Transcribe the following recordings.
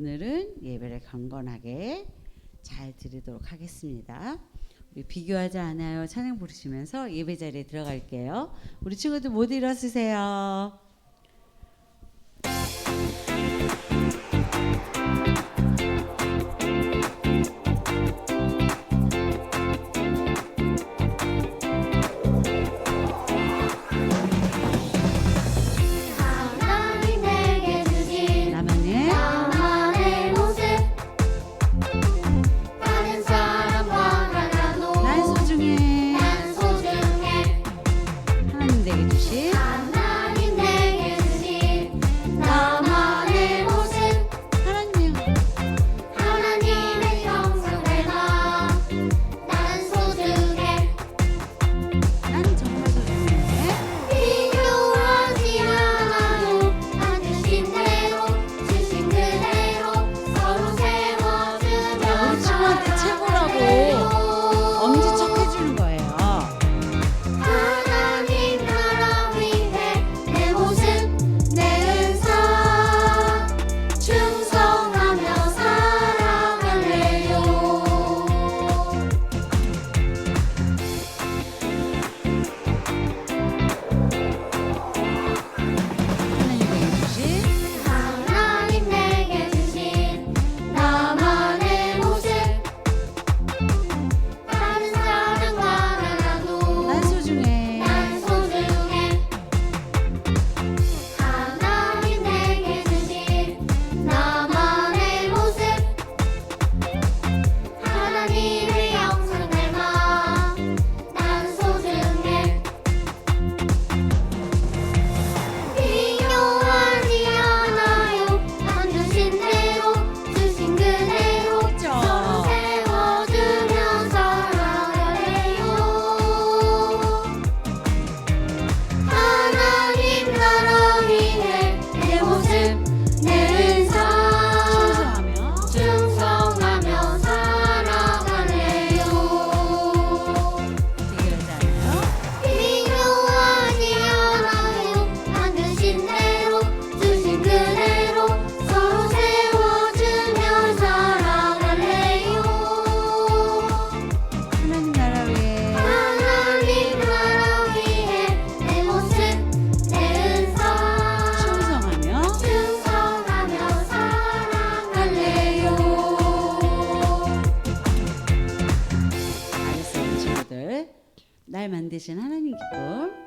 오늘은 예배를 경건하게 잘 드리도록 하겠습니다. 우리 비교하지 않아요 찬양 부르시면서 예배 자리에 들어갈게요. 우리 친구들 모두 일어서세요. 날 만드신 하나님 기쁨.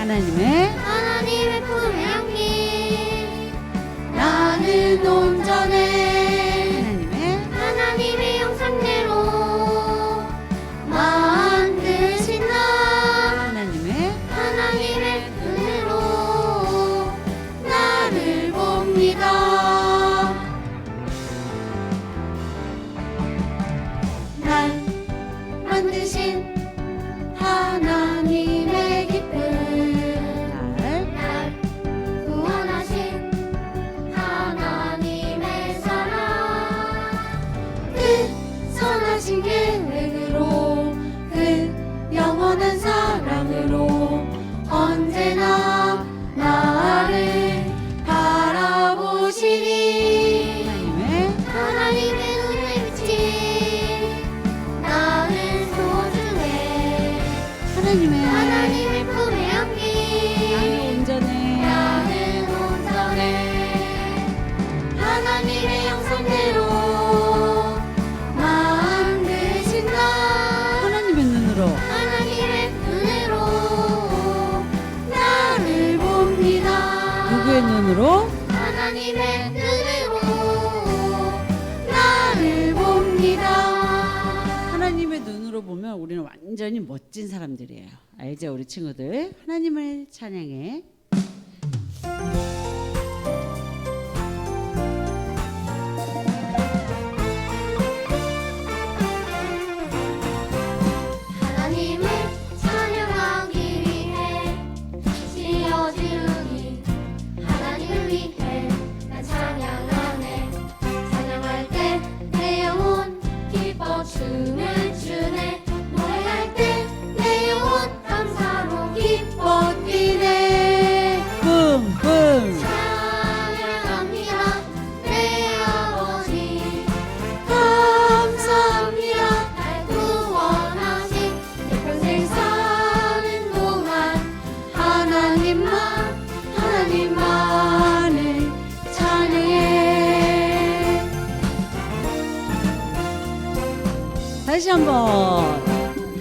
하나님의 품에 안긴 나는 온전해 하나님의 형상대로 만드신 나 하나님의 은혜로 나를 봅니다. 날 만드신 하나님의 기쁨 계획으로 그 영원한 사랑으로 언제나 나를 바라보시니 하나님의 눈에 비친 나는 소중해 하나님의 품에 안긴 나는 온전해 하나님의 형상대로 하나님의 눈으로 나를 봅니다. 누구의 눈으로? 하나님의 눈으로 나를 봅니다. 하나님의 눈으로 세상으로 보면 우리는 완전히 멋진 사람들이에요. 알죠, 우리 친구들? 하나님을 찬양해. 하나님을 찬양하기 위해 지어지으니 하나님을 위해 난 찬양하네. 찬양할 때 내 영혼 기뻐 춤을 추네. 노래할 때 내 영혼 감사로 기뻐 뛰네. 뿜뿜. 찬양합니다 내 아버지 감사합니다. 날 구원하신 내 평생 사는 동안 하나님만을 찬양해. 다시 한번.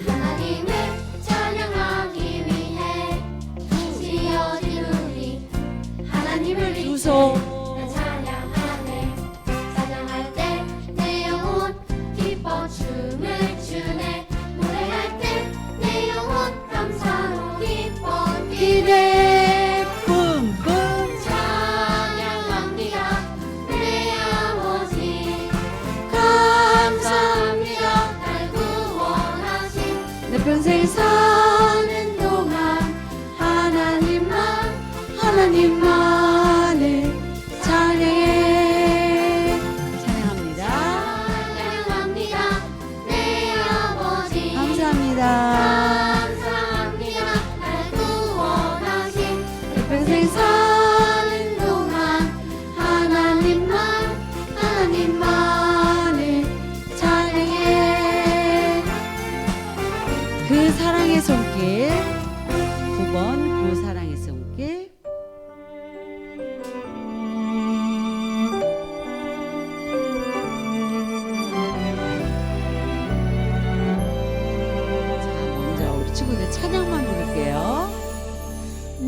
하나님을 찬양하기 위해 지어지으니 하나님을 위해 주소. 난 찬양하네. 찬양할 때 내 영혼 기뻐 춤을 추네. 노래할 때 내 영혼 감사로 기뻐 뛰네. 뿜뿜. 찬양합니다 내 아버지 감사합니다. 날 구원하신 내 평생 사는 동안 하나님만을 찬양해. 찬양합니다. 찬양합니다 내 아버지 감사합니다. 감사합니다. 날 구원하신 내 평생 사는 동안 하나님만을 찬양해. 그 사랑의 손길. 9번 그 사랑의 손길. 자, 먼저 우리 친구들 찬양만 부를게요.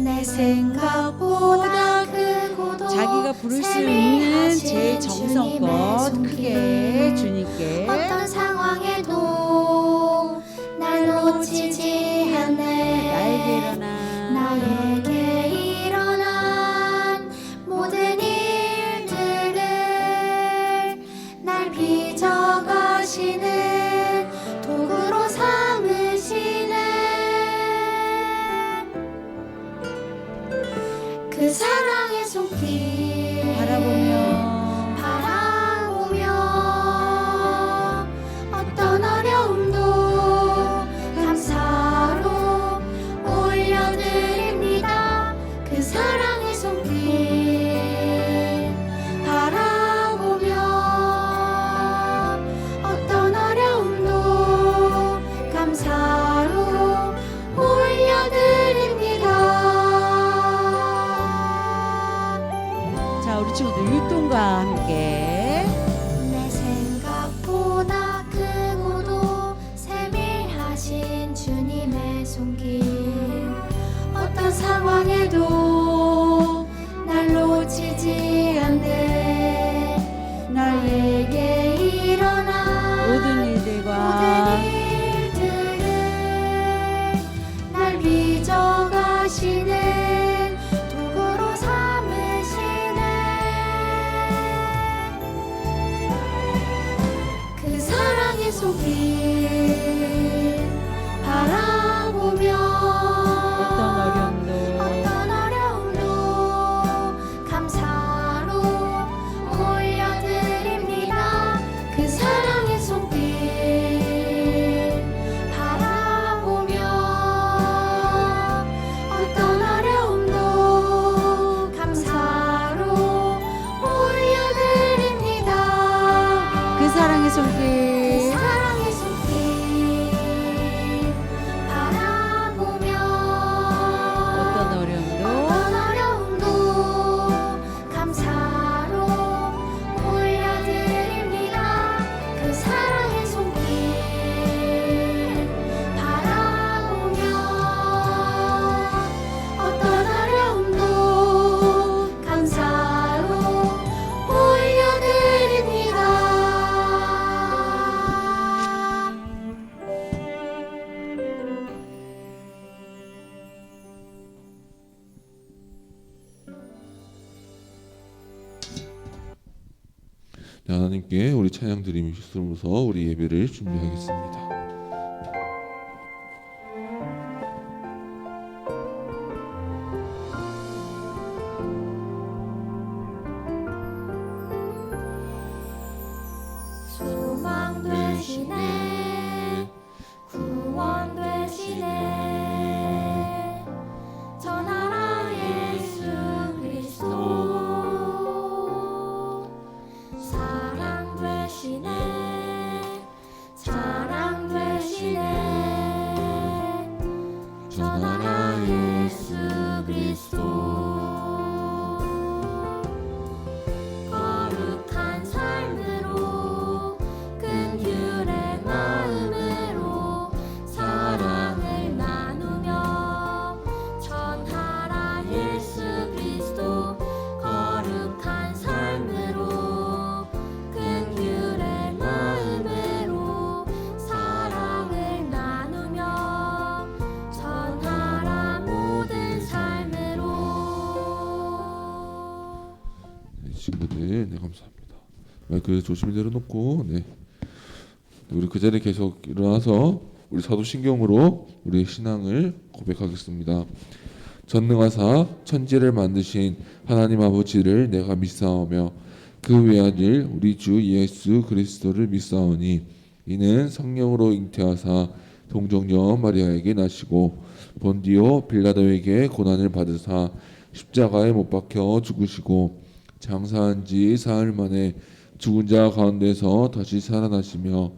내 생각보다 크고도 자기가 부를 수 있는 제일 정성껏 크게 주님께 어떤 상황에도 날 놓치지 않네. 나에게 일어나 나에게 일어난 모든 일들을 날 빚어가시는 도구로 삼으시네. 그 사랑의 손길 바라보며 어떤 어려움도 감사로 올려드립니다. 그 사랑의 손길 바라보며 어떤 어려움도 감사로 올려드립니다. 자, 우리 친구들 율동과 함께 내 생각보다 크고도 세밀하신 주님의 손길 어떤 상황에도 날 놓치지 않네. 나에게 일어난 모든 일들과 일들을 날 빚어가시는 도구로 삼으시네. 그 사랑의 손길 바라보며 어떤 어려움도 감사로 올려드립니다. 네, 하나님께 우리 찬양 드리면서 우리 예배를 준비하겠습니다. 소망 되시네 구원 되시네 전하라 예수 그리스도 사랑 되시네 자랑 되시네 전하라 예수 그리스도 거룩한 삶으로 긍휼의 마음으로 사랑을 나누며 전하라 예수 그리스도 거룩한 삶으로 긍휼의 마음으로 사랑을 나누며 전하라 모든 삶으로. 네, 친구들, 네, 감사합니다. 마이크 조심히 내려놓고, 네, 우리 그 자리에 계속 일어나서 우리 사도신경으로 우리의 신앙을 고백하겠습니다. 전능하사 천지를 만드신 하나님 아버지를 내가 믿사오며 그 외아들 우리 주 예수 그리스도를 믿사오니 이는 성령으로 잉태하사 동정녀 마리아에게 나시고 본디오 빌라도에게 고난을 받으사 십자가에 못 박혀 죽으시고 장사한 지 사흘 만에 죽은 자 가운데서 다시 살아나시며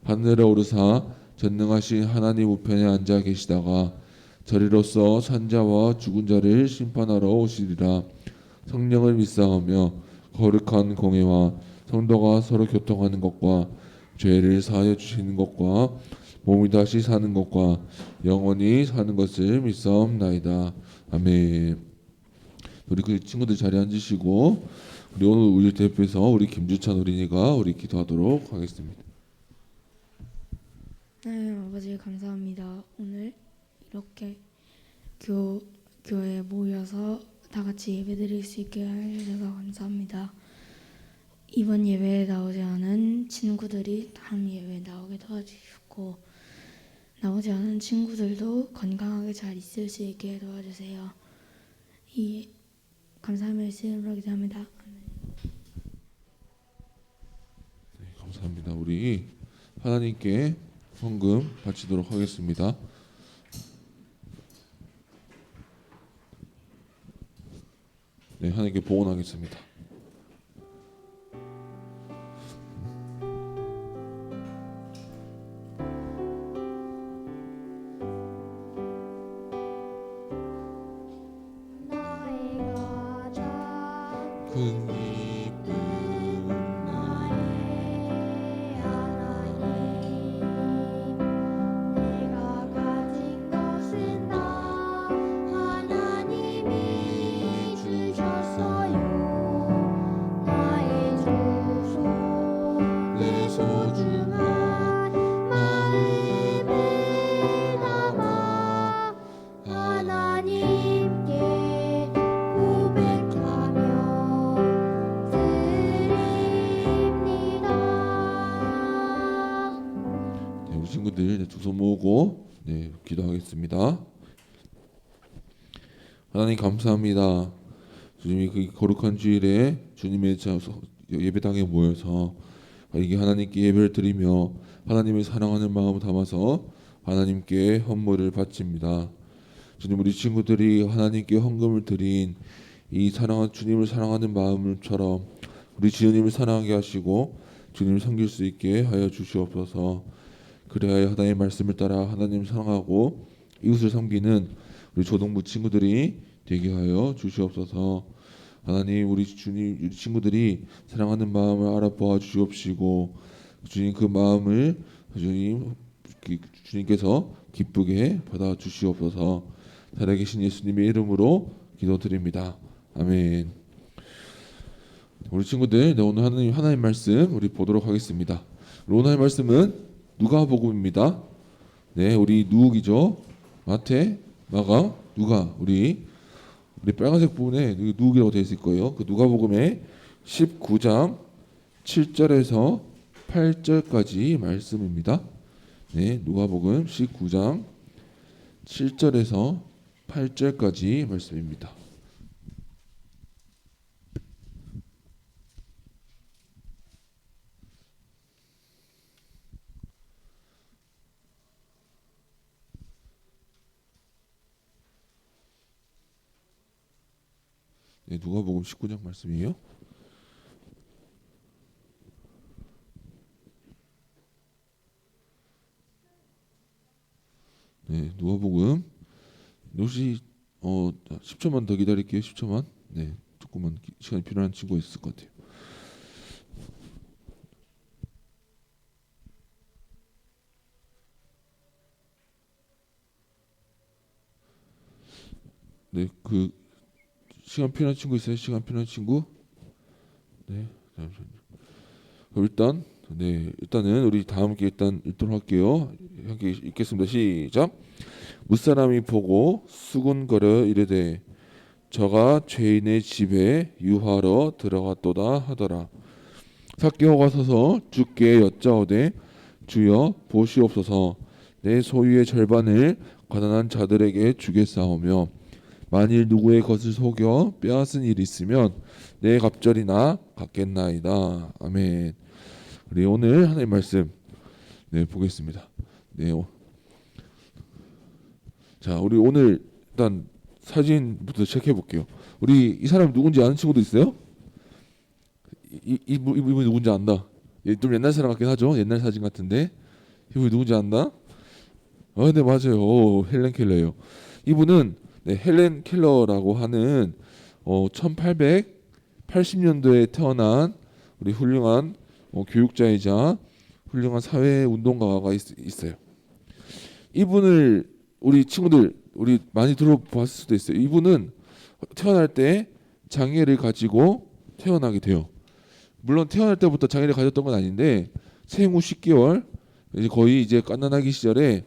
하늘에 오르사 전능하신 하나님 우편에 앉아 계시다가 저리로서 산자와 죽은 자를 심판하러 오시리라. 성령을 믿사오며 거룩한 공회와 성도가 서로 교통하는 것과 죄를 사하여 주시는 것과 몸이 다시 사는 것과 영원히 사는 것을 믿사옵나이다. 아멘. 우리 그 친구들 자리에 앉으시고 우리 오늘 우리 대표에서 우리 김주찬 어린이가 우리 기도하도록 하겠습니다. 하나님 아버지 감사합니다. 오늘 이렇게 교회에 모여서 다 같이 예배드릴 수 있게 해주셔서 감사합니다. 이번 예배에 나오지 않은 친구들이 다음 예배에 나오게 도와주시고 나오지 않은 친구들도 건강하게 잘 있을 수 있게 도와주세요. 이 감사함을 이름으로 기도합니다. 네, 감사합니다. 우리 하나님께 헌금 바치도록 하겠습니다. 네, 하나님께 봉헌하겠습니다. 나의 가장 큰 기쁨 나의 하나님 내가 가진 것은 다 하나님이 주셨어요. 나의 주소 내 소중한 마음을 담아 하나님께 고백하며 드립니다. 네, 우리 친구들 두 손 모으고 네, 기도하겠습니다. 하나님 감사합니다. 주님이 그 거룩한 주일에 주님의 예배당에 모여서 이게 하나님께 예배를 드리며 하나님을 사랑하는 마음을 담아서 하나님께 헌물을 바칩니다. 주님, 우리 친구들이 하나님께 헌금을 드린 이 사랑하는 주님을 사랑하는 마음처럼 우리 주님을 사랑하게 하시고 주님을 섬길 수 있게 하여 주시옵소서. 그래야 하나님의 말씀을 따라 하나님을 사랑하고 이웃을 섬기는 우리 조동부 친구들이 되게 하여 주시옵소서. 하나님, 우리 주님, 우리 친구들이 사랑하는 마음을 알아보아 주시옵시고 주님 그 마음을 주님께서 기쁘게 받아 주시옵소서. 살아계신 예수님의 이름으로 기도드립니다. 아멘. 우리 친구들, 네, 오늘 하나님 말씀 우리 보도록 하겠습니다. 오늘 말씀은 누가복음입니다. 네, 우리 누욱이죠. 마태, 마가, 누가 우리 빨간색 부분에 누욱이라고 되어 있을 거예요. 그 누가복음의 19장 7절에서 8절까지 말씀입니다. 네, 누가복음 19장 7절에서 8절까지 말씀입니다. 네, 누가복음 19장 말씀이에요. 네, 누가복음 혹시 10초만 더 기다릴게요. 10초만. 네, 조금만 시간이 필요한 친구가 있을 것 같아요. 네, 그 시간 필요한 친구 있어요? 시간 필요한 친구? 네, 잠시만요. 그럼 일단은 우리 다 함께 일단 읽도록 할게요. 함께 읽겠습니다. 시작. 무사람이 보고 수군거려 이르되 저가 죄인의 집에 유하러 들어갔도다 하더라. 삭개오가 서서 주께 여짜오되 주여 보시옵소서 내 소유의 절반을 가난한 자들에게 주겠사오며 만일 누구의 것을 속여 빼앗은 일이 있으면 내 갑절이나 갚겠나이다. 아멘. 우리 오늘 하나님 말씀 보겠습니다. 자, 우리 오늘 일단 사진부터 체크해 볼게요. 우리 이 사람 누군지 아는 친구도 있어요? 이분이 누군지 안다. 좀 옛날 사람 같긴 하죠. 옛날 사진 같은데 이분이 누군지 안다? 네, 맞아요. 헬렌 켈러예요. 이분은 헬렌 켈러라고 하는 1880년도에 태어난 우리 훌륭한 교육자이자 훌륭한 사회 운동가가 있어요. 이분을 우리 친구들 우리 많이 들어봤을 수도 있어요. 이분은 태어날 때 장애를 가지고 태어나게 돼요. 물론 태어날 때부터 장애를 가졌던 건 아닌데 생후 10개월 거의 이제 갓난아기 시절에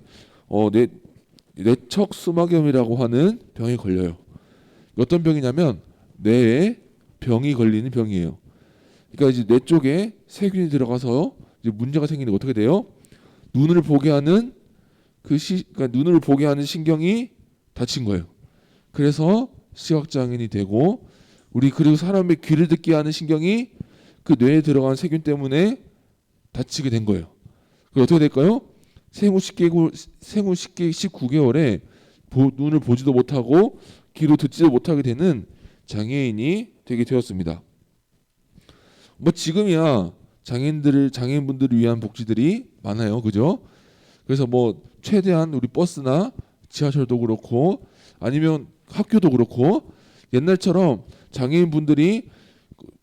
뇌척 수막염이라고 하는 병에 걸려요. 어떤 병이냐면 뇌에 병이 걸리는 병이에요. 그러니까 이제 뇌 쪽에 세균이 들어가서 이제 문제가 생기는 게 어떻게 돼요? 눈을 보게 하는 그러니까 눈을 보게 하는 신경이 다친 거예요. 그래서 시각장애인이 되고 그리고 사람의 귀를 듣게 하는 신경이 그 뇌에 들어간 세균 때문에 다치게 된 거예요. 그럼 어떻게 될까요? 생후 19개월에 눈을 보지도 못하고 귀로 듣지도 못하게 되는 장애인이 되게 되었습니다. 지금이야 장애인분들을 위한 복지들이 많아요, 그죠? 그래서 최대한 우리 버스나 지하철도 그렇고 아니면 학교도 그렇고 옛날처럼 장애인분들이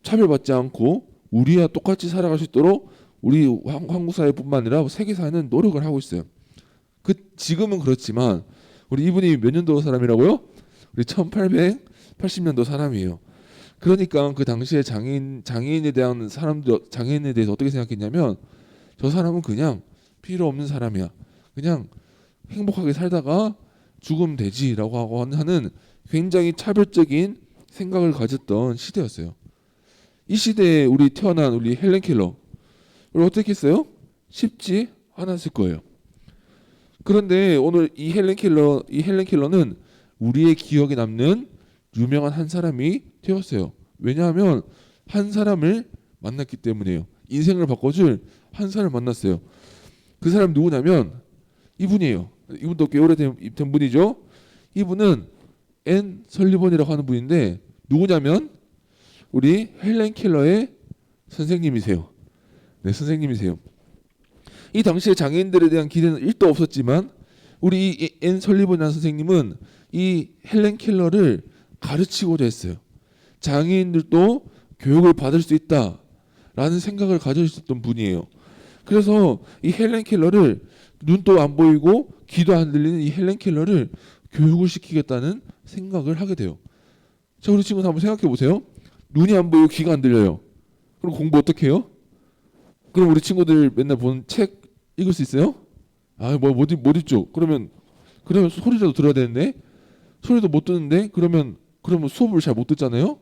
차별받지 않고 우리와 똑같이 살아갈 수 있도록 우리 한국 사회뿐만 아니라 세계 사회는 노력을 하고 있어요. 지금은 그렇지만 우리 이분이 몇 년도 사람이라고요? 우리 1880년도 사람이에요. 그러니까 그 당시에 장애인에 대한 장애인에 대해서 어떻게 생각했냐면 저 사람은 그냥 필요 없는 사람이야. 그냥 행복하게 살다가 죽으면 되지라고 하고 하는 굉장히 차별적인 생각을 가졌던 시대였어요. 이 시대에 태어난 우리 헬렌 켈러 어떻게 했어요? 쉽지 않았을 거예요. 그런데 오늘 이 헬렌 켈러는 우리의 기억에 남는 유명한 한 사람이 되었어요. 왜냐하면 한 사람을 만났기 때문이에요. 인생을 바꿔줄 한 사람을 만났어요. 그 사람 누구냐면 이분이에요. 이분도 꽤 오래된 분이죠. 이분은 앤 설리번이라고 하는 분인데 누구냐면 우리 헬렌 켈러의 선생님이세요. 네, 선생님이세요. 이 당시에 장애인들에 대한 기대는 1도 없었지만 우리 앤 설리번이라는 선생님은 이 헬렌 켈러를 가르치고자 했어요. 장애인들도 교육을 받을 수 있다라는 생각을 가지셨던 분이에요. 그래서 이 헬렌 켈러를 눈도 안 보이고 귀도 안 들리는 이 헬렌 켈러를 교육을 시키겠다는 생각을 하게 돼요. 자, 우리 친구들 한번 생각해 보세요. 눈이 안 보이고 귀가 안 들려요. 그럼 공부 어떻게 해요? 그럼 우리 친구들 맨날 보는 책 읽을 수 있어요? 못 읽죠. 그러면 소리라도 들어야 되는데 소리도 못 듣는데 그러면 수업을 잘 못 듣잖아요.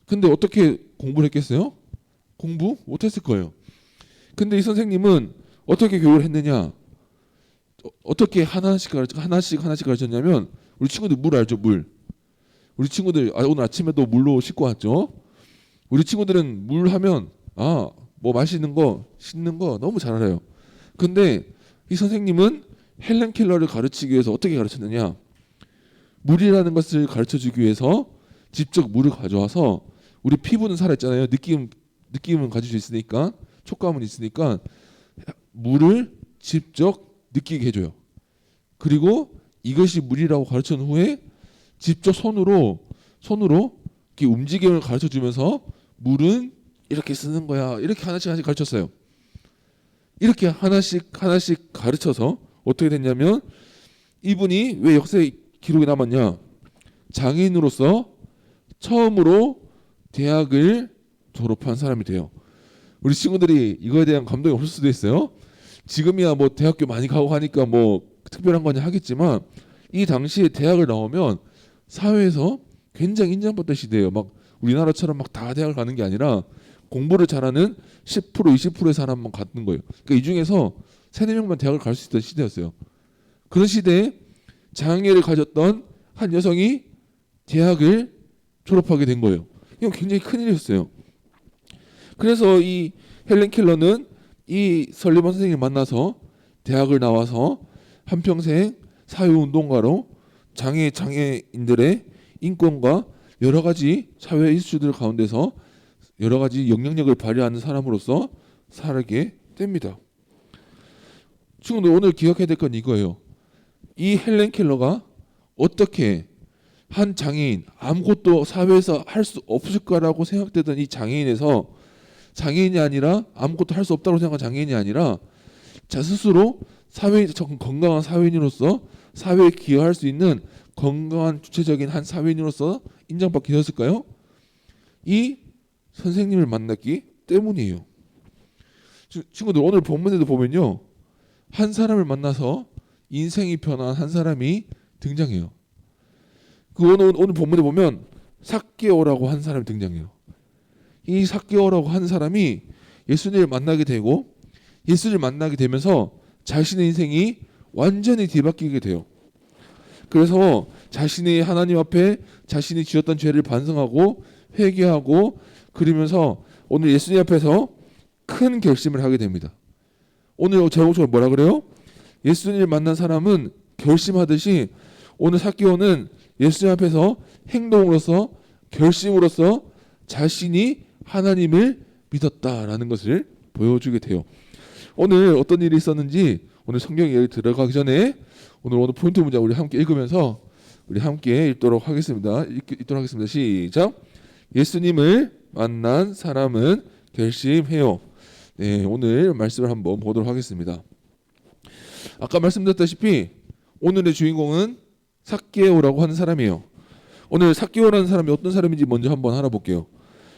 근데 어떻게 공부를 했겠어요? 공부 못했을 거예요. 근데 이 선생님은 어떻게 교육을 했느냐? 어떻게 하나씩 가르쳤냐면 우리 친구들 물 알죠? 물. 우리 친구들 오늘 아침에도 물로 씻고 왔죠? 우리 친구들은 물 하면 뭐 마시는 거, 씻는 거 너무 잘 알아요. 근데 이 선생님은 헬렌 켈러를 가르치기 위해서 어떻게 가르쳤느냐? 물이라는 것을 가르쳐주기 위해서 직접 물을 가져와서 우리 피부는 살아있잖아요. 느낌은 가질 수 있으니까 촉감은 있으니까 물을 직접 느끼게 해줘요. 그리고 이것이 물이라고 가르친 후에 직접 손으로 이렇게 움직임을 가르쳐주면서 물은 이렇게 쓰는 거야. 이렇게 하나씩 가르쳤어요. 이렇게 하나씩 가르쳐서 어떻게 됐냐면 이분이 왜 역사에 기록이 남았냐? 장애인으로서 처음으로 대학을 졸업한 사람이 돼요. 우리 친구들이 이거에 대한 감동이 없을 수도 있어요. 지금이야 뭐 대학교 많이 가고 하니까 뭐 특별한 거냐 하겠지만 이 당시에 대학을 나오면 사회에서 굉장히 인정받던 시대예요. 막 우리나라처럼 막 다 대학을 가는 게 아니라 공부를 잘하는 10% 20%의 사람만 갔는 거예요. 그러니까 이 중에서 3-4명만 대학을 갈 수 있던 시대였어요. 그런 시대에 장애를 가졌던 한 여성이 대학을 졸업하게 된 거예요. 이건 굉장히 큰일이었어요. 그래서 이 헬렌 켈러는 이 설리번 선생님을 만나서 대학을 나와서 한평생 사회운동가로 장애인들의 인권과 여러 가지 사회 이슈들 가운데서 여러 가지 영향력을 발휘하는 사람으로서 살게 됩니다. 친구들 오늘 기억해야 될 건 이거예요. 이 헬렌 켈러가 어떻게 한 장애인, 아무것도 사회에서 할 수 없을 거라고 생각되던 이 장애인이 아니라 아무것도 할 수 없다고 생각한 장애인이 아니라 자 스스로 건강한 사회인으로서 사회에 기여할 수 있는 건강한 주체적인 한 사회인으로서 인정받게 되었을까요? 이 선생님을 만났기 때문이에요. 친구들 오늘 본문에도 보면요. 한 사람을 만나서 인생이 변한 한 사람이 등장해요. 오늘 본문에 보면 삭개오라고 한 사람이 등장해요. 이 삭개오라고 한 사람이 예수님을 만나게 되고 예수님을 만나게 되면서 자신의 인생이 완전히 뒤바뀌게 돼요. 그래서 자신이 하나님 앞에 자신이 지었던 죄를 반성하고 회개하고 그러면서 오늘 예수님 앞에서 큰 결심을 하게 됩니다. 오늘 제목처럼 뭐라 그래요? 예수님을 만난 사람은 결심하듯이 오늘 삭개오는 예수님 앞에서 행동으로서 결심으로서 자신이 하나님을 믿었다라는 것을 보여주게 돼요. 오늘 어떤 일이 있었는지 오늘 성경 이야기 들어가기 전에 오늘 포인트 문장 우리 함께 읽으면서 우리 함께 읽도록 하겠습니다. 시작. 예수님을 만난 사람은 결심해요. 네, 오늘 말씀을 한번 보도록 하겠습니다. 아까 말씀드렸다시피 오늘의 주인공은 삭개오라고 하는 사람이에요. 오늘 삭개오라는 사람이 어떤 사람인지 먼저 한번 알아볼게요.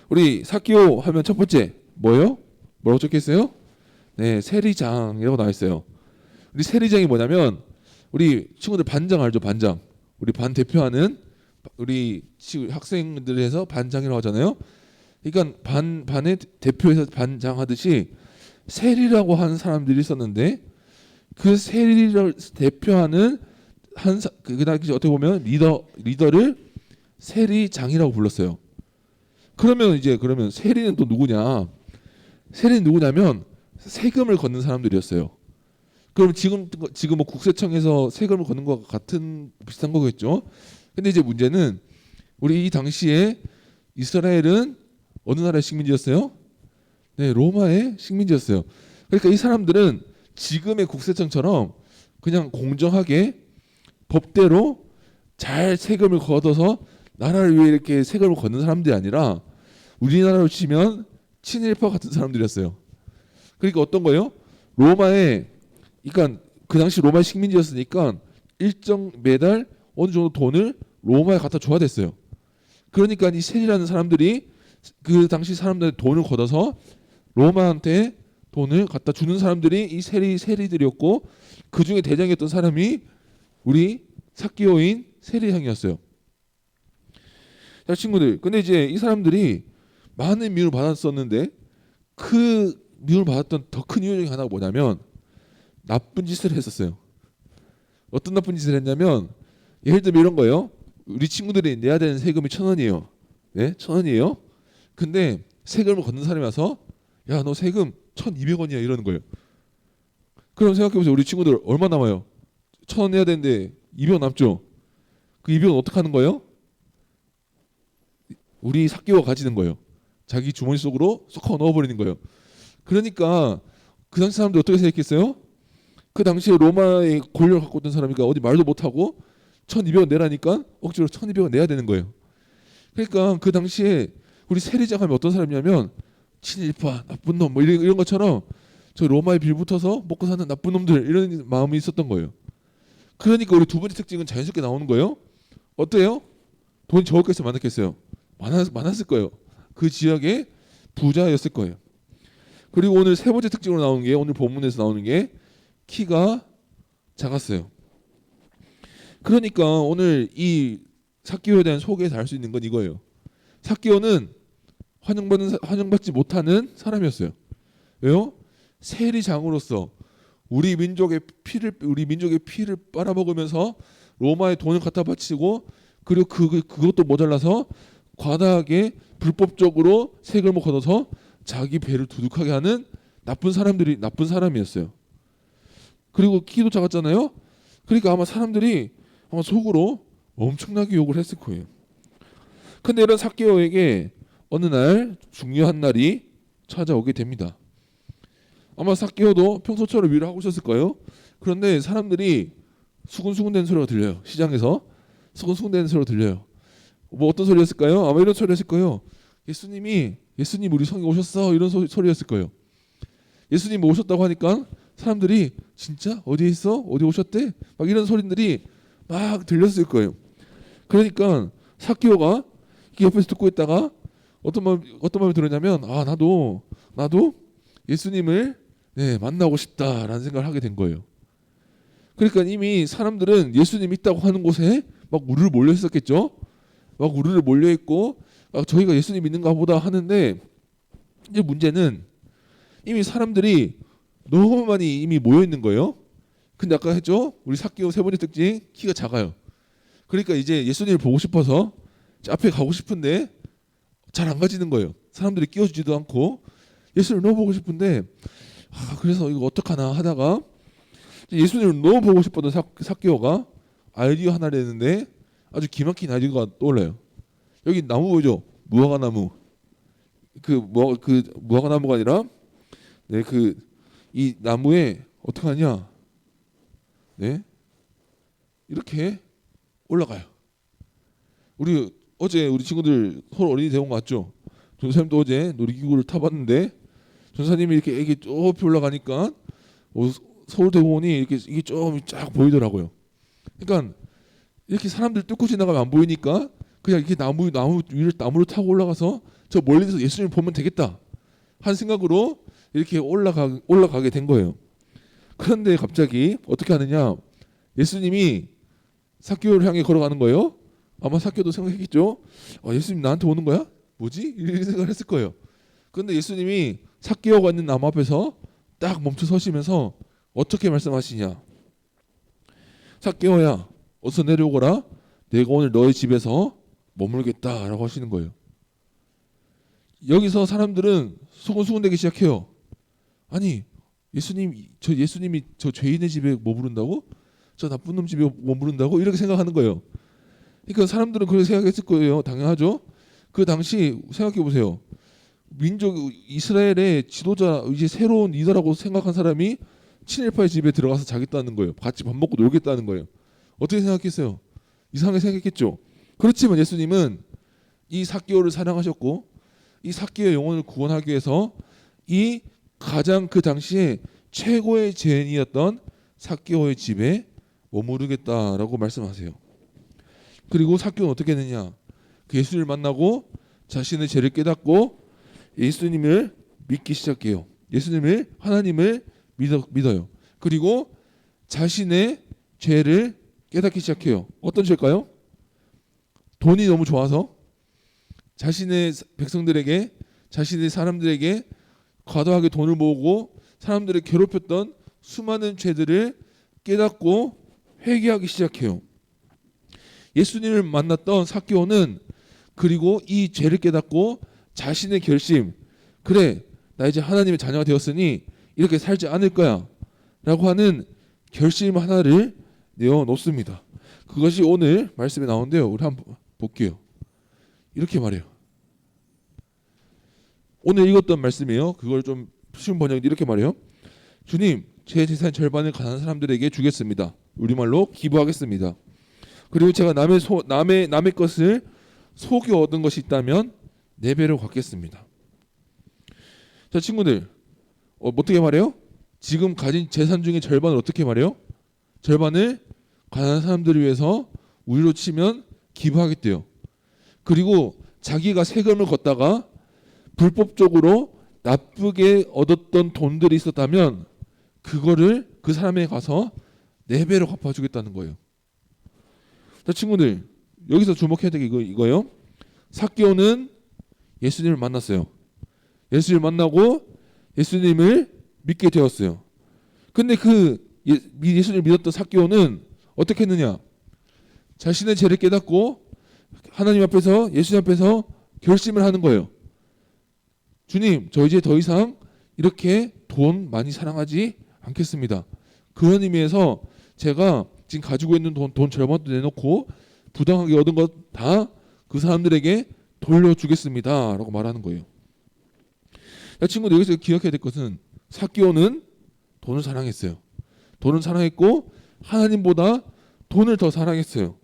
우리 삭개오 하면 첫 번째 뭐예요? 뭐라고 적혀있어요? 네, 세리장이라고 나와 있어요. 우리 세리장이 뭐냐면 우리 친구들 반장 알죠? 반장. 우리 반 대표하는 우리 학생들에서 반장이라고 하잖아요. 그러니까 반의 대표에서 반장하듯이 세리라고 하는 사람들이 있었는데 그 세리를 대표하는 그 당시 어떻게 보면 리더를 세리장이라고 불렀어요. 그러면 세리는 또 누구냐? 세리는 누구냐면 세금을 걷는 사람들이었어요. 그럼 지금 뭐 국세청에서 세금을 걷는 것 같은 비슷한 거겠죠. 근데 이제 문제는 우리 이 당시에 이스라엘은 어느 나라의 식민지였어요? 네, 로마의 식민지였어요. 그러니까 이 사람들은 지금의 국세청처럼 그냥 공정하게 법대로 잘 세금을 걷어서 나라를 위해 이렇게 세금을 걷는 사람들이 아니라 우리나라로 치면 친일파 같은 사람들이었어요. 그러니까 어떤 거예요? 그러니까 그 당시 로마의 식민지였으니까 일정 매달 어느 정도 돈을 로마에 갖다 줘야 됐어요. 그러니까 이 세리라는 사람들이 그 당시 사람들의 돈을 걷어서 로마한테 돈을 갖다 주는 사람들이 이 세리들이었고 그 중에 대장이었던 사람이 우리 삭개오인 세리장이었어요. 자 친구들, 근데 이제 이 사람들이 많은 미움을 받았었는데 그 미움을 받았던 더 큰 이유 중에 하나가 뭐냐면 나쁜 짓을 했었어요. 어떤 나쁜 짓을 했냐면 예를 들면 이런 거예요. 우리 친구들이 내야 되는 세금이 1,000원이에요. 네? 1,000원이에요. 근데 세금을 걷는 사람이 와서 야, 너 세금 1,200원이야 이러는 거예요. 그럼 생각해보세요. 우리 친구들 얼마 남아요? 1,000원 내야 되는데 200원 남죠? 그 200원 어떻게 하는 거예요? 우리 삭개오가 가지는 거예요. 자기 주머니 속으로 쏙 넣어버리는 거예요. 그러니까 그 당시 사람들 어떻게 생각했어요? 그 당시에 로마의 권력을 갖고 있던 사람이니까 어디 말도 못하고 1,200원 내라니까 억지로 1,200원 내야 되는 거예요. 그러니까 그 당시에 우리 세리장 하면 어떤 사람이냐면 친일파, 나쁜 놈 뭐 이런 것처럼 저 로마에 빌붙어서 먹고 사는 나쁜 놈들 이런 마음이 있었던 거예요. 그러니까 우리 두 번째 특징은 자연스럽게 나오는 거예요. 어때요? 돈이 적었겠어요? 많았겠어요? 많았을 거예요. 그 지역의 부자였을 거예요. 그리고 오늘 세 번째 특징으로 나오는 게 오늘 본문에서 나오는 게 키가 작았어요. 그러니까 오늘 이 삭개오에 대한 소개에서 알 수 있는 건 이거예요. 삭개오는 환영받지 못하는 사람이었어요. 왜요? 세리장으로서 우리 민족의 피를 빨아먹으면서 로마의 돈을 갖다 바치고 그리고 그것도 모자라서 과다하게 불법적으로 세금을 걷어서 자기 배를 두둑하게 하는 나쁜 사람이었어요. 그리고 키도 작았잖아요. 그러니까 아마 사람들이 아마 속으로 엄청나게 욕을 했을 거예요. 근데 이런 삭개오에게 어느 날 중요한 날이 찾아오게 됩니다. 아마 삭개오도 평소처럼 일을 하고 있었을 거예요. 그런데 사람들이 수근수근대는 소리가 들려요. 시장에서 수근수근대는 소리가 들려요. 뭐 어떤 소리였을까요? 아마 이런 소리였을 거예요. 예수님 우리 성에 오셨어 이런 소리였을 거예요. 예수님 오셨다고 하니까 사람들이 진짜 어디에 있어? 어디 오셨대? 막 이런 소리들이 막 들렸을 거예요. 그러니까 삭개오가 옆에서 듣고 있다가 어떤 마음이 들었냐면 아 나도 예수님을 만나고 싶다라는 생각을 하게 된 거예요. 그러니까 이미 사람들은 예수님 있다고 하는 곳에 막 우르르 몰려 있었겠죠. 막 우르르 몰려 있고 저희가 예수님 있는가 보다 하는데 이제 문제는 이미 사람들이 너무 많이 이미 모여 있는 거예요. 근데 아까 했죠. 우리 삭개오 세 번째 특징 키가 작아요. 그러니까 이제 예수님을 보고 싶어서 앞에 가고 싶은데 잘 안 가지는 거예요. 사람들이 끼워주지도 않고 예수님을 너무 보고 싶은데 그래서 이거 어떡하나 하다가 예수님을 너무 보고 싶었던 삭개오가 아이디어 하나를 냈는데 아주 기막힌 아이디어가 떠올라요. 여기 나무 보이죠? 무화과나무. 무화과나무가 아니라 이 나무에 어떻게 하냐? 이렇게 올라가요. 어제 우리 친구들 서울 어린이 대원 갔죠? 전사님도 어제 놀이기구를 타봤는데 전사님이 이렇게 애기 좁이 올라가니까 서울대공원이 이게 좀 쫙 보이더라고요. 그러니까 이렇게 사람들 뚫고 지나가면 안 보이니까 그냥 이렇게 나무 위를 나무를 타고 올라가서 저 멀리서 예수님을 보면 되겠다 한 생각으로 이렇게 올라가게 된 거예요. 그런데 갑자기 어떻게 하느냐? 예수님이 삭개오를 향해 걸어가는 거예요. 아마 삭개오도 생각했겠죠. 예수님 나한테 오는 거야? 뭐지? 이런 생각을 했을 거예요. 그런데 예수님이 삭개오가 있는 나무 앞에서 딱 멈춰 서시면서 어떻게 말씀하시냐? 삭개오야, 어서 내려오거라. 내가 오늘 너의 집에서 머물겠다라고 하시는 거예요. 여기서 사람들은 수근수근대기 시작해요. 아니, 예수님이 저 죄인의 집에 머무른다고? 저 나쁜 놈 집에 머무른다고? 이렇게 생각하는 거예요. 그러니까 사람들은 그렇게 생각했을 거예요. 당연하죠. 그 당시 생각해 보세요. 이스라엘의 지도자, 이제 새로운 리더라고 생각한 사람이 친일파의 집에 들어가서 자겠다는 거예요. 같이 밥 먹고 놀겠다는 거예요. 어떻게 생각했어요? 이상하게 생각했겠죠. 그렇지만 예수님은 이 삭개오를 사랑하셨고 이 삭개오의 영혼을 구원하기 위해서 이 가장 그 당시에 최고의 죄인이었던 삭개오의 집에 머무르겠다라고 말씀하세요. 그리고 삭개오는 어떻게 했느냐? 그 예수를 만나고 자신의 죄를 깨닫고 예수님을 믿기 시작해요. 하나님을 믿어요. 그리고 자신의 죄를 깨닫기 시작해요. 어떤 죄일까요? 돈이 너무 좋아서 자신의 백성들에게, 자신의 사람들에게 과도하게 돈을 모으고 사람들을 괴롭혔던 수많은 죄들을 깨닫고 회개하기 시작해요. 예수님을 만났던 삭개오는 그리고 이 죄를 깨닫고 자신의 결심, 그래 나 이제 하나님의 자녀가 되었으니 이렇게 살지 않을 거야 라고 하는 결심 하나를 내어놓습니다. 그것이 오늘 말씀에 나오는데요. 우리 한번 볼게요. 이렇게 말해요. 오늘 읽었던 말씀이에요. 그걸 좀 쉬운 번역이 이렇게 말해요. 주님, 제 재산 절반을 가난한 사람들에게 주겠습니다. 우리말로 기부하겠습니다. 그리고 제가 남의 것을 속여 얻은 것이 있다면 4배로 갚겠습니다. 자, 친구들, 어떻게 말해요? 지금 가진 재산 중에 절반을 어떻게 말해요? 절반을 가난한 사람들을 위해서 우리로 치면 기부하겠대요. 그리고 자기가 세금을 걷다가 불법적으로 나쁘게 얻었던 돈들이 있었다면 그거를 그 사람에게 가서 4배로 갚아주겠다는 거예요. 자, 친구들, 여기서 주목해야 될 게 이거예요. 삭개오는 예수님을 만났어요. 예수님을 만나고 예수님을 믿게 되었어요. 근데 그 예수님을 믿었던 삭개오는 어떻게 했느냐? 자신의 죄를 깨닫고 하나님 앞에서, 예수님 앞에서 결심을 하는 거예요. 주님, 저 이제 더 이상 이렇게 돈 많이 사랑하지 않겠습니다. 그런 의미에서 제가 지금 가지고 있는 돈 절반도 내놓고 부당하게 얻은 것 다 그 사람들에게 돌려주겠습니다 라고 말하는 거예요. 자, 친구들, 여기서 기억해야 될 것은 삭개오는 돈을 사랑했어요. 돈을 사랑했고 하나님보다 돈을 더 사랑했어요.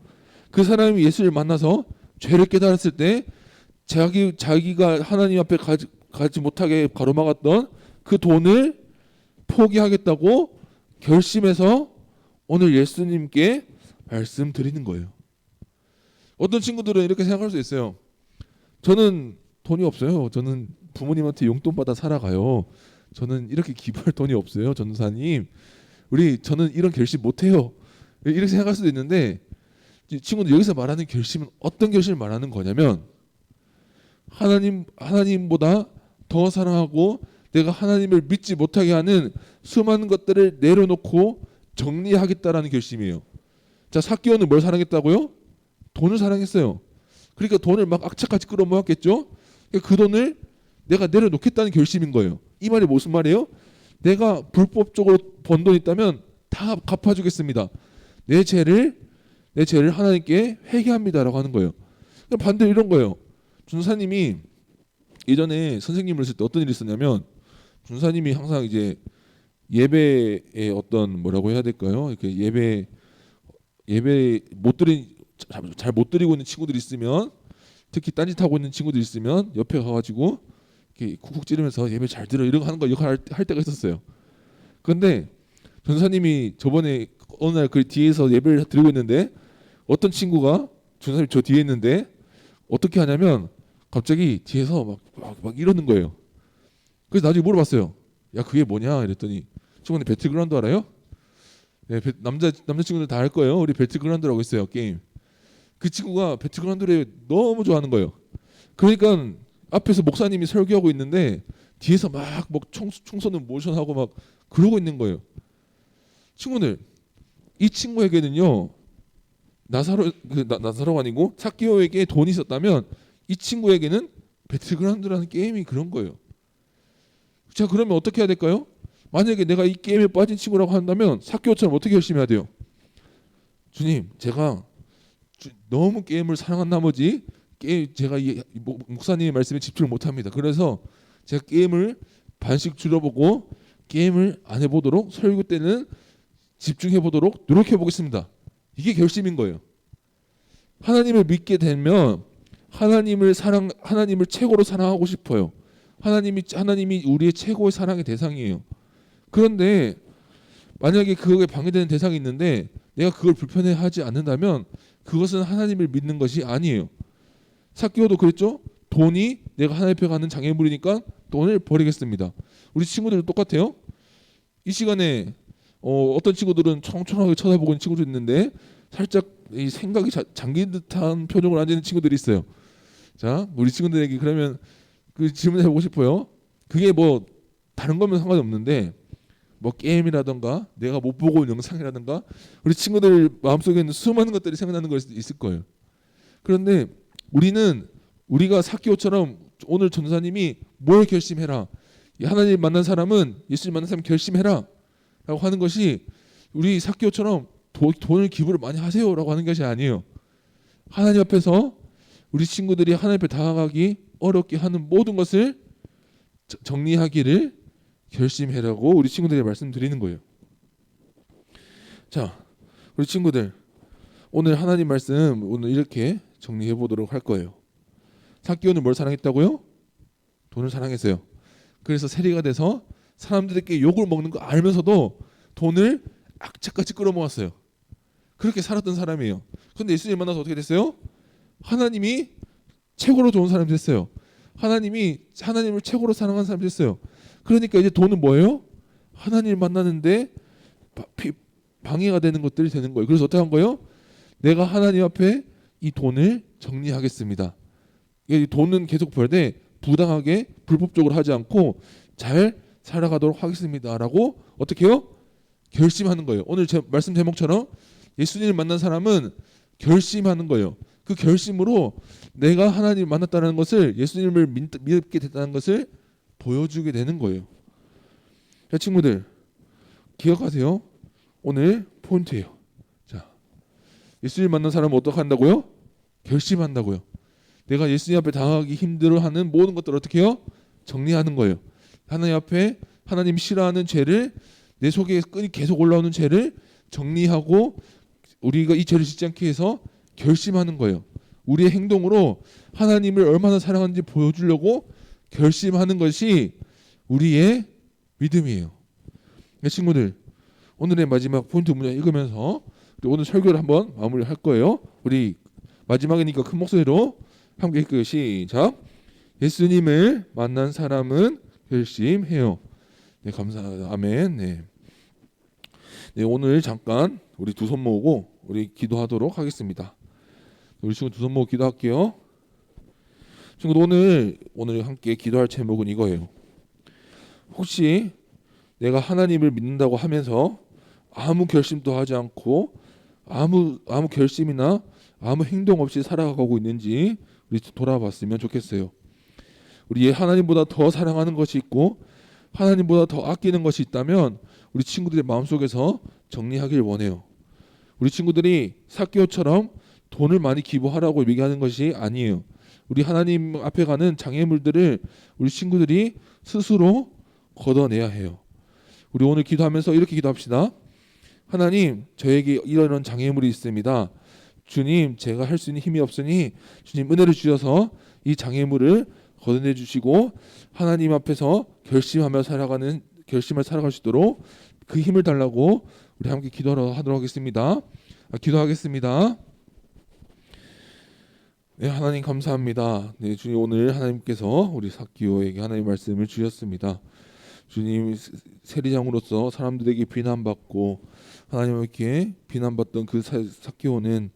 그 사람이 예수를 만나서 죄를 깨달았을 때 자기가 하나님 앞에 가지 못하게 가로막았던 그 돈을 포기하겠다고 결심해서 오늘 예수님께 말씀드리는 거예요. 어떤 친구들은 이렇게 생각할 수 있어요. 저는 돈이 없어요. 저는 부모님한테 용돈 받아 살아가요. 저는 이렇게 기부할 돈이 없어요. 전도사님, 저는 이런 결심 못해요. 이렇게 생각할 수도 있는데, 친구들, 여기서 말하는 결심은 어떤 결심을 말하는 거냐면 하나님보다 더 사랑하고 내가 하나님을 믿지 못하게 하는 수많은 것들을 내려놓고 정리하겠다라는 결심이에요. 자, 삭개오는 뭘 사랑했다고요? 돈을 사랑했어요. 그러니까 돈을 막 악착같이 끌어모았겠죠. 그 돈을 내가 내려놓겠다는 결심인 거예요. 이 말이 무슨 말이에요? 내가 불법적으로 번 돈 있다면 다 갚아주겠습니다. 내 죄를 하나님께 회개합니다라고 하는 거예요. 반대로 이런 거예요. 준사님이 예전에 선생님을 했을 때 어떤 일이 있었냐면, 준사님이 항상 이제 예배에 어떤 뭐라고 해야 될까요? 이렇게 예배 잘 못 드리고 있는 친구들이 있으면, 특히 딴짓하고 있는 친구들이 있으면 옆에 가가지고 이렇게 쿡쿡 찌르면서 예배 잘 들어 이런 거 하는 거 역할 할 때가 있었어요. 그런데 전사님이 저번에 어느 날 그 뒤에서 예배를 드리고 있는데 어떤 친구가 전사님 저 뒤에 있는데 어떻게 하냐면 갑자기 뒤에서 막 이러는 거예요. 그래서 나중에 물어봤어요. 야, 그게 뭐냐 이랬더니, 친구는 배틀그라운드 알아요? 네, 남자 친구들 다 알 거예요. 우리 배틀그라운드라고 있어요, 게임. 그 친구가 배틀그라운드를 너무 좋아하는 거예요. 그러니까 앞에서 목사님이 설교하고 있는데 뒤에서 막 총선을 모션하고 막 그러고 있는 거예요. 친구들, 이 친구에게는요, 나사로가 아니고 삭개오에게 돈이 있었다면 이 친구에게는 배틀그라운드라는 게임이 그런 거예요. 자, 그러면 어떻게 해야 될까요? 만약에 내가 이 게임에 빠진 친구라고 한다면 삭개오처럼 어떻게 열심히 해야 돼요? 주님, 제가 너무 게임을 사랑한 나머지 제가 이 목사님의 말씀에 집중을 못합니다. 그래서 제가 게임을 반씩 줄여보고 게임을 안 해보도록, 설교 때는 집중해보도록 노력해보겠습니다. 이게 결심인 거예요. 하나님을 믿게 되면 하나님을 최고로 사랑하고 싶어요. 하나님이 우리의 최고의 사랑의 대상이에요. 그런데 만약에 그거에 방해되는 대상이 있는데 내가 그걸 불편해하지 않는다면 그것은 하나님을 믿는 것이 아니에요. 삭개오도 그랬죠. 돈이 내가 하나님 앞에 가는 장애물이니까 돈을 버리겠습니다. 우리 친구들도 똑같아요. 이 시간에 어떤 친구들은 청청하게 쳐다보고 있는 친구도 있는데 살짝 이 생각이 잠긴 듯한 표정을 앉아 있는 친구들이 있어요. 자, 우리 친구들에게 그러면 그 질문을 해보고 싶어요. 그게 뭐 다른 거면 상관이 없는데 뭐 게임이라던가 내가 못 보고 온 영상이라던가 우리 친구들 마음속에 있는 수많은 것들이 생각나는 걸 수도 있을 거예요. 그런데 우리가 삭개오처럼 오늘 전도사님이 뭘 결심해라. 하나님 만난 사람은 예수님 만난 사람 결심해라 라고 하는 것이 우리 삭개오처럼 돈을 기부를 많이 하세요라고 하는 것이 아니에요. 하나님 앞에서 우리 친구들이 하나님 앞에 다가가기 어렵게 하는 모든 것을 정리하기를 결심해라고 우리 친구들에게 말씀드리는 거예요. 자, 우리 친구들 오늘 하나님 말씀 오늘 이렇게 정리해 보도록 할 거예요. 삭개오는 뭘 사랑했다고요? 돈을 사랑했어요. 그래서 세리가 돼서 사람들에게 욕을 먹는 거 알면서도 돈을 악착같이 끌어모았어요. 그렇게 살았던 사람이에요. 그런데 예수님 만나서 어떻게 됐어요? 하나님이 최고로 좋은 사람이 됐어요. 하나님을 최고로 사랑하는 사람이 됐어요. 그러니까 이제 돈은 뭐예요? 하나님을 만나는데 방해가 되는 것들이 되는 거예요. 그래서 어떻게 한 거예요? 내가 하나님 앞에 이 돈을 정리하겠습니다. 이 돈은 계속 벌되 부당하게 불법적으로 하지 않고 잘 살아가도록 하겠습니다라고 어떻게 해요? 결심하는 거예요. 오늘 제 말씀 제목처럼 예수님을 만난 사람은 결심하는 거예요. 그 결심으로 내가 하나님을 만났다는 것을 예수님을 믿게 됐다는 것을 보여주게 되는 거예요. 자, 친구들 기억하세요. 오늘 포인트예요. 자, 예수님 만난 사람은 어떻게 한다고요? 결심한다고요. 내가 예수님 앞에 당하기 힘들어하는 모든 것들을 어떻게 해요? 정리하는 거예요. 하나님 앞에 하나님 싫어하는 죄를 내 속에 끈이 계속 올라오는 죄를 정리하고 우리가 이 죄를 짓지 않게 해서 결심하는 거예요. 우리의 행동으로 하나님을 얼마나 사랑하는지 보여주려고 결심하는 것이 우리의 믿음이에요. 친구들 오늘의 마지막 포인트 문장 읽으면서 오늘 설교를 한번 마무리할 거예요. 우리 마지막이니까 큰 목소리로 함께 읽고요. 시작. 예수님을 만난 사람은 결심해요. 네, 감사합니다. 아멘. 네. 네, 오늘 잠깐 우리 두 손 모으고 우리 기도하도록 하겠습니다. 우리 친구 두 손 모으고 기도할게요. 친구들 오늘 함께 기도할 제목은 이거예요. 혹시 내가 하나님을 믿는다고 하면서 아무 결심도 하지 않고 아무 결심이나 아무 행동 없이 살아가고 있는지 우리 돌아봤으면 좋겠어요. 우리 하나님보다 더 사랑하는 것이 있고 하나님보다 더 아끼는 것이 있다면 우리 친구들의 마음속에서 정리하길 원해요. 우리 친구들이 삭개오처럼 돈을 많이 기부하라고 얘기하는 것이 아니에요. 우리 하나님 앞에 가는 장애물들을 우리 친구들이 스스로 걷어내야 해요. 우리 오늘 기도하면서 이렇게 기도합시다. 하나님, 저에게 이런 장애물이 있습니다. 주님, 제가 할 수 있는 힘이 없으니 주님 은혜를 주셔서 이 장애물을 걷어내 주시고 하나님 앞에서 결심을 살아갈 수 있도록 그 힘을 달라고 우리 함께 기도하도록 하겠습니다. 기도하겠습니다. 네, 하나님 감사합니다. 네, 주님 오늘 하나님께서 우리 삭개오에게 하나님의 말씀을 주셨습니다. 주님 세리장으로서 사람들에게 비난받고 하나님께 비난받던 그 삭개오는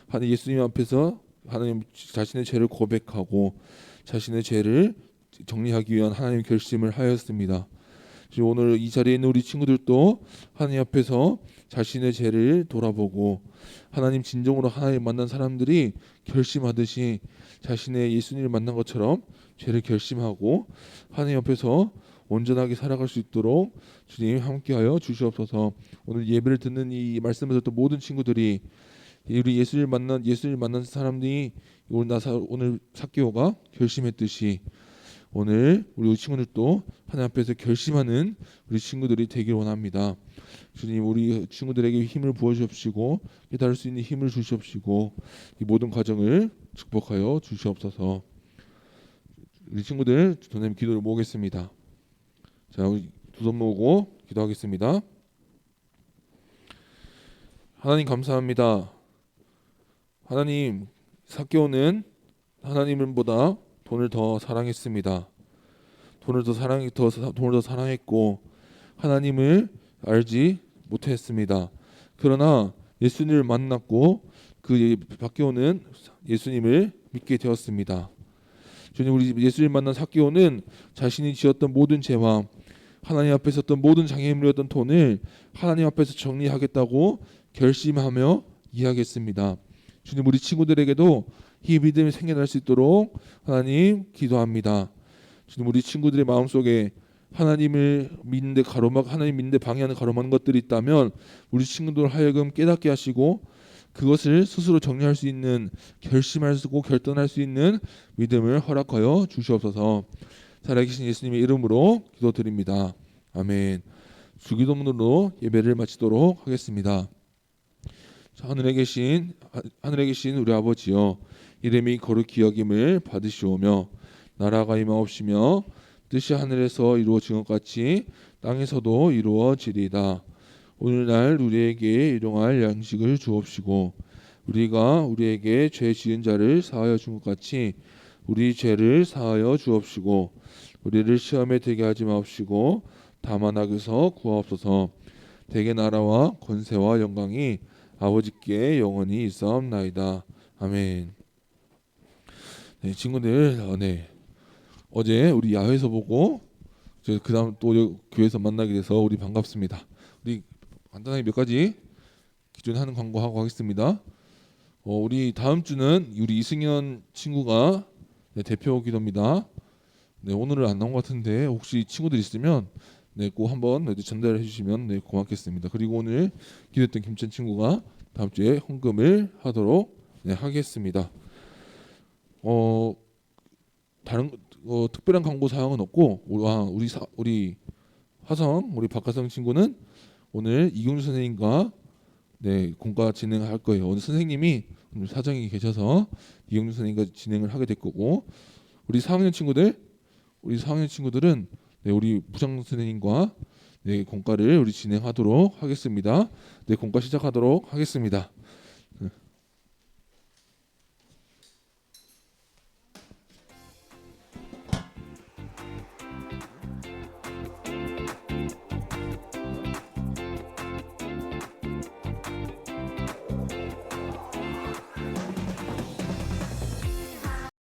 하나님 예수님 앞에서 하나님 자신의 죄를 고백하고 자신의 죄를 정리하기 위한 하나님의 결심을 하였습니다. 오늘 이 자리에 있는 우리 친구들도 하나님 앞에서 자신의 죄를 돌아보고 하나님 진정으로 하나님 만난 사람들이 결심하듯이 자신의 예수님을 만난 것처럼 죄를 결심하고 하나님 앞에서 온전하게 살아갈 수 있도록 주님 함께하여 주시옵소서. 오늘 예배를 듣는 이 말씀을 듣던 모든 친구들이 우리 예수를 만난 사람들이 오늘 삭개오가 결심했듯이 오늘 우리 친구들도 하나님 앞에서 결심하는 우리 친구들이 되길 원합니다. 주님 우리 친구들에게 힘을 부어주옵시고 깨달을 수 있는 힘을 주시옵시고 이 모든 과정을 축복하여 주시옵소서. 우리 친구들 주님 기도를 모으겠습니다. 자, 우리 두 손 모으고 기도하겠습니다. 하나님 감사합니다. 하나님 삭개오는 하나님보다 돈을 더 사랑했습니다. 돈을 더 사랑했고 하나님을 알지 못했습니다. 그러나 예수님을 만났고 그 삭개오는 예수님을 믿게 되었습니다. 주님 우리 예수님을 만난 삭개오는 자신이 지었던 모든 죄와 하나님 앞에 있었던 모든 장애물이었던 돈을 하나님 앞에서 정리하겠다고 결심하며 이해하겠습니다. 주님, 우리 친구들에게도 이 믿음이 생겨날 수 있도록 하나님 기도합니다. 주님, 우리 친구들의 마음속에 하나님을 믿는데 하나님 믿는데 방해하는 가로막는 것들이 있다면 우리 친구들 하여금 깨닫게 하시고 그것을 스스로 정리할 수 있는, 결심할 수 있고 결단할 수 있는 믿음을 허락하여 주시옵소서. 살아계신 예수님의 이름으로 기도드립니다. 아멘. 주기도문으로 예배를 마치도록 하겠습니다. 자, 하늘에 계신 우리 아버지여, 이름이 거룩히 여김을 받으시오며 나라가 임하옵시며 뜻이 하늘에서 이루어진 것 같이 땅에서도 이루어지리이다. 오늘날 우리에게 일용할 양식을 주옵시고 우리가 우리에게 죄 지은 자를 사하여 준 것 같이 우리 죄를 사하여 주옵시고 우리를 시험에 들게 하지 마옵시고 다만 악에서 구하옵소서. 대개 나라와 권세와 영광이 아버지께 영원히 있사옵나이다. 아멘. 네, 친구들, 어제 우리 야외에서 보고 그 다음 또 교회에서 만나게 돼서 우리 반갑습니다. 우리 간단하게 몇 가지 기존에 하는 광고하고 하겠습니다. 우리 다음 주는 우리 이승현 친구가 대표 기도입니다. 오늘은 안 나온 것 같은데 혹시 친구들 있으면 꼭 한번 전달해 주시면 고맙겠습니다. 그리고 오늘 기도했던 김찬 친구가 다음 주에 헌금을 하도록 하겠습니다. 다른 특별한 광고 사항은 없고 우리 박하성 친구는 오늘 이경주 선생님과 공과 진행할 거예요. 오늘 선생님이 오늘 사정이 계셔서 이경주 선생님과 진행을 하게 될 거고 우리 4학년 친구들은 우리 부장 선생님과 공과를 우리 진행하도록 하겠습니다. 공과 시작하도록 하겠습니다.